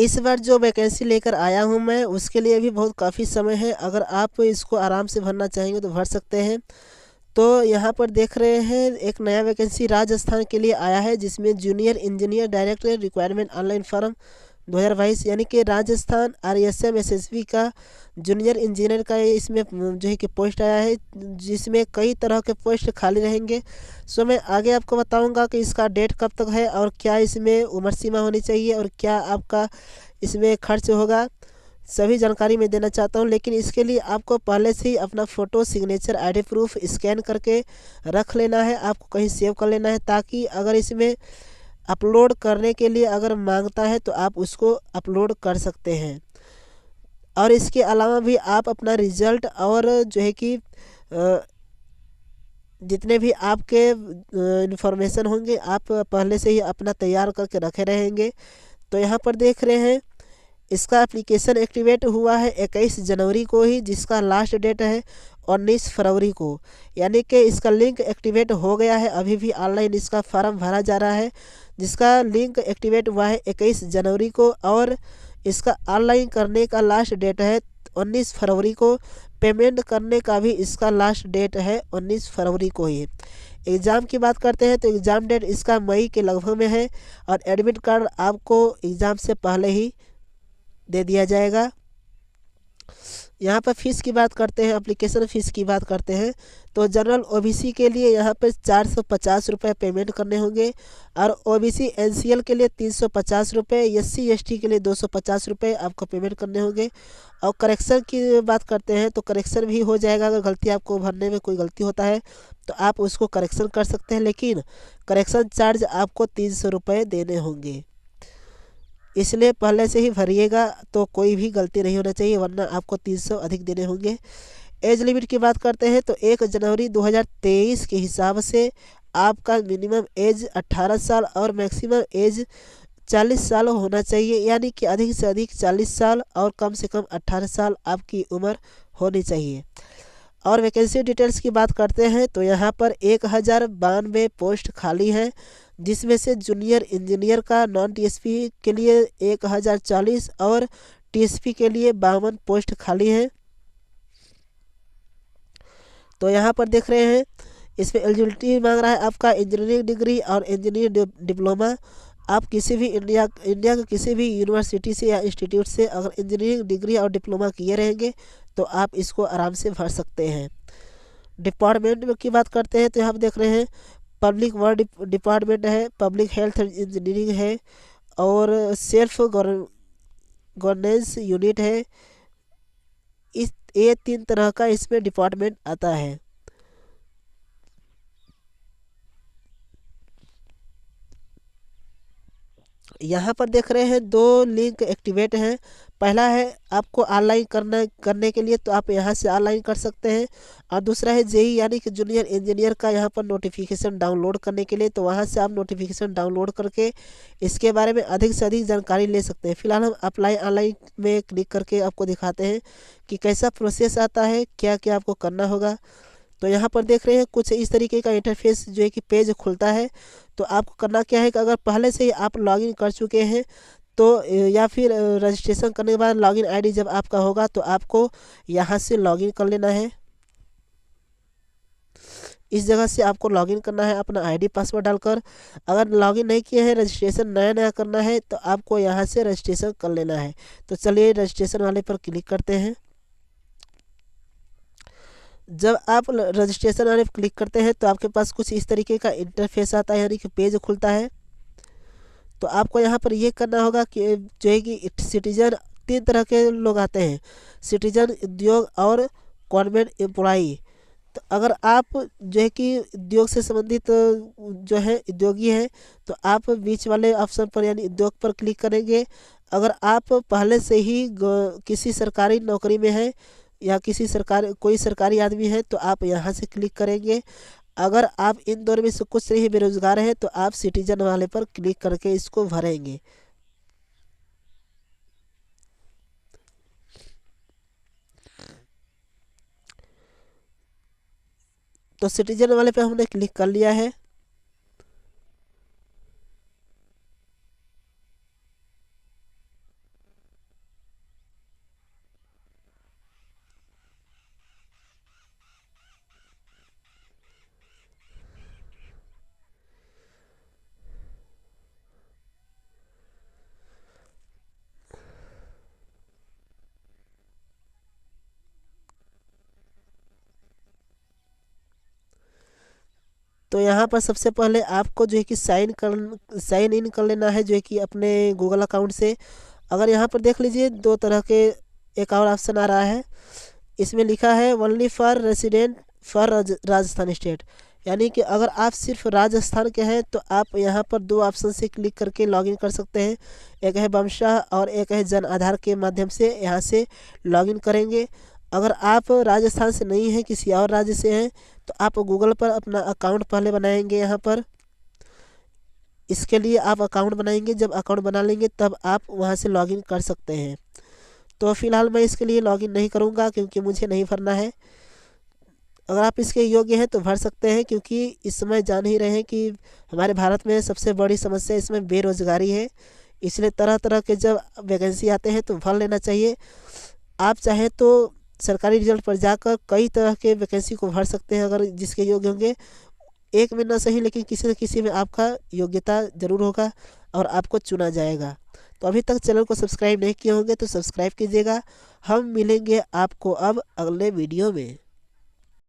इस बार जो वैकेंसी लेकर आया हूँ मैं, उसके लिए भी बहुत काफ़ी समय है। अगर आप इसको आराम से भरना चाहेंगे तो भर सकते हैं। तो यहाँ पर देख रहे हैं एक नया वैकेंसी राजस्थान के लिए आया है, जिसमें junior engineer director requirement online form 2022, यानी कि राजस्थान आरएसएम एसएसबी का जूनियर इंजीनियर का ये इसमें जो है कि पोस्ट आया है, जिसमें कई तरह के पोस्ट खाली रहेंगे। सो मैं आगे आपको बताऊंगा कि इसका डेट कब तक है और क्या इसमें उम्र सीमा होनी चाहिए और क्या आपका इसमें खर्च होगा, सभी जानकारी मैं देना चाहता हूं। लेकिन इसके लिए आपको पहले से ही अपना photo, signature, ID proof scan करके रख लेना है, आपको कहीं सेव कर लेना है, ताकि अगर इसमें अपलोड करने के लिए अगर मांगता है तो आप उसको अपलोड कर सकते हैं। और इसके अलावा भी आप अपना रिजल्ट और जो है कि जितने भी आपके इन्फॉर्मेशन होंगे आप पहले से ही अपना तैयार करके रखे रहेंगे। तो यहाँ पर देख रहे हैं इसका एप्लीकेशन एक्टिवेट हुआ है 21 जनवरी को ही, जिसका लास्ट डेट है 19 फरवरी को, यानी कि इसका लिंक एक्टिवेट हो गया है। अभी भी ऑनलाइन इसका फॉर्म भरा जा रहा है, जिसका लिंक एक्टिवेट हुआ है 21 जनवरी को, और इसका ऑनलाइन करने का लास्ट डेट है 19 फरवरी को। पेमेंट करने का भी इसका लास्ट डेट है 19 फरवरी को ही। एग्ज़ाम की बात करते हैं तो एग्ज़ाम डेट इसका मई के लगभग में है, और एडमिट कार्ड आपको एग्ज़ाम से पहले ही दे दिया जाएगा। यहाँ पर फ़ीस की बात करते हैं, एप्लीकेशन फ़ीस की बात करते हैं तो जनरल ओबीसी के लिए यहाँ पर 450 रुपये पेमेंट करने होंगे, और ओबीसी एनसीएल के लिए 350 रुपये, एससी एसटी के लिए 250 रुपये आपको पेमेंट करने होंगे। और करेक्शन की बात करते हैं तो करेक्शन भी हो जाएगा, अगर गलती आपको भरने में कोई गलती होता है तो आप उसको करेक्शन कर सकते हैं, लेकिन करेक्शन चार्ज आपको 300 रुपये देने होंगे। इसलिए पहले से ही भरिएगा तो कोई भी गलती नहीं होना चाहिए, वरना आपको 300 अधिक देने होंगे। एज लिमिट की बात करते हैं तो 1 जनवरी 2023 के हिसाब से आपका मिनिमम एज 18 साल और मैक्सिमम एज 40 साल होना चाहिए, यानी कि अधिक से अधिक 40 साल और कम से कम 18 साल आपकी उम्र होनी चाहिए। और वैकेंसी डिटेल्स की बात करते हैं तो यहाँ पर 1092 पोस्ट खाली हैं, जिसमें से जूनियर इंजीनियर का नॉन टीएसपी के लिए 1040 और टीएसपी के लिए 52 पोस्ट खाली हैं। तो यहाँ पर देख रहे हैं इसमें एलिजिबिलिटी मांग रहा है आपका इंजीनियरिंग डिग्री और इंजीनियरिंग डिप्लोमा। आप किसी भी इंडिया के किसी भी यूनिवर्सिटी से या इंस्टीट्यूट से अगर इंजीनियरिंग डिग्री और डिप्लोमा किए रहेंगे तो आप इसको आराम से भर सकते हैं। डिपार्टमेंट की बात करते हैं तो यहाँ पर देख रहे हैं पब्लिक वर्क डिपार्टमेंट है, पब्लिक हेल्थ इंजीनियरिंग है, और सेल्फ गवर्नेंस यूनिट है। इस ये 3 तरह का इसमें डिपार्टमेंट आता है। यहाँ पर देख रहे हैं 2 लिंक एक्टिवेट हैं। पहला है आपको ऑनलाइन करने के लिए, तो आप यहाँ से ऑनलाइन कर सकते हैं, और दूसरा है जेई यानी कि जूनियर इंजीनियर का यहाँ पर नोटिफिकेशन डाउनलोड करने के लिए, तो वहाँ से आप नोटिफिकेशन डाउनलोड करके इसके बारे में अधिक से अधिक जानकारी ले सकते हैं। फिलहाल हम अप्लाई ऑनलाइन में क्लिक करके आपको दिखाते हैं कि कैसा प्रोसेस आता है, क्या क्या आपको करना होगा। तो यहाँ पर देख रहे हैं कुछ इस तरीके का इंटरफेस जो है कि पेज खुलता है। तो आपको करना क्या है कि अगर पहले से ही आप लॉगिन कर चुके हैं तो या फिर रजिस्ट्रेशन करने के बाद लॉगिन आईडी जब आपका होगा तो आपको यहाँ से लॉगिन कर लेना है। इस जगह से आपको लॉगिन करना है अपना आईडी पासवर्ड डालकर। अगर लॉगिन नहीं किए हैं, रजिस्ट्रेशन नया नया करना है, तो आपको यहाँ से रजिस्ट्रेशन कर लेना है। तो चलिए रजिस्ट्रेशन वाले पर क्लिक करते हैं। जब आप रजिस्ट्रेशन वाले पर क्लिक करते हैं तो आपके पास कुछ इस तरीके का इंटरफेस आता है, यानी कि पेज खुलता है। तो आपको यहाँ पर ये करना होगा कि जो है कि सिटीजन 3 तरह के लोग आते हैं, सिटीजन, उद्योग और गवर्नमेंट एम्प्लॉई। तो अगर आप जो है कि उद्योग से संबंधित जो है उद्योगी हैं तो आप बीच वाले ऑप्शन पर यानी उद्योग पर क्लिक करेंगे। अगर आप पहले से ही किसी सरकारी नौकरी में हैं या कोई सरकारी आदमी है तो आप यहाँ से क्लिक करेंगे। अगर आप इन दोनों में से कुछ से ही बेरोजगार हैं तो आप सिटीजन वाले पर क्लिक करके इसको भरेंगे। तो सिटीजन वाले पे हमने क्लिक कर लिया है। तो यहाँ पर सबसे पहले आपको जो है कि साइन इन कर लेना है जो है कि अपने गूगल अकाउंट से। अगर यहाँ पर देख लीजिए दो तरह के एक और ऑप्शन आ रहा है, इसमें लिखा है only for resident for Rajasthan state, यानी कि अगर आप सिर्फ राजस्थान के हैं तो आप यहाँ पर दो ऑप्शन से क्लिक करके लॉगिन कर सकते हैं। एक है बमशाह और एक है जन आधार के माध्यम से यहाँ से लॉगिन करेंगे। अगर आप राजस्थान से नहीं हैं, किसी और राज्य से हैं, तो आप गूगल पर अपना अकाउंट पहले बनाएंगे। यहाँ पर इसके लिए आप अकाउंट बनाएंगे, जब अकाउंट बना लेंगे तब आप वहाँ से लॉगिन कर सकते हैं। तो फ़िलहाल मैं इसके लिए लॉगिन नहीं करूँगा क्योंकि मुझे नहीं भरना है। अगर आप इसके योग्य हैं तो भर सकते हैं, क्योंकि इस समय जान ही रहे हैं कि हमारे भारत में सबसे बड़ी समस्या इसमें बेरोज़गारी है, इसलिए तरह तरह के जब वैकेंसी आते हैं तो भर लेना चाहिए। आप चाहें तो सरकारी रिजल्ट पर जाकर कई तरह के वैकेंसी को भर सकते हैं, अगर जिसके योग्य होंगे। एक में ना सही लेकिन किसी न किसी में आपका योग्यता ज़रूर होगा और आपको चुना जाएगा। तो अभी तक चैनल को सब्सक्राइब नहीं किए होंगे तो सब्सक्राइब कीजिएगा। हम मिलेंगे आपको अब अगले वीडियो में।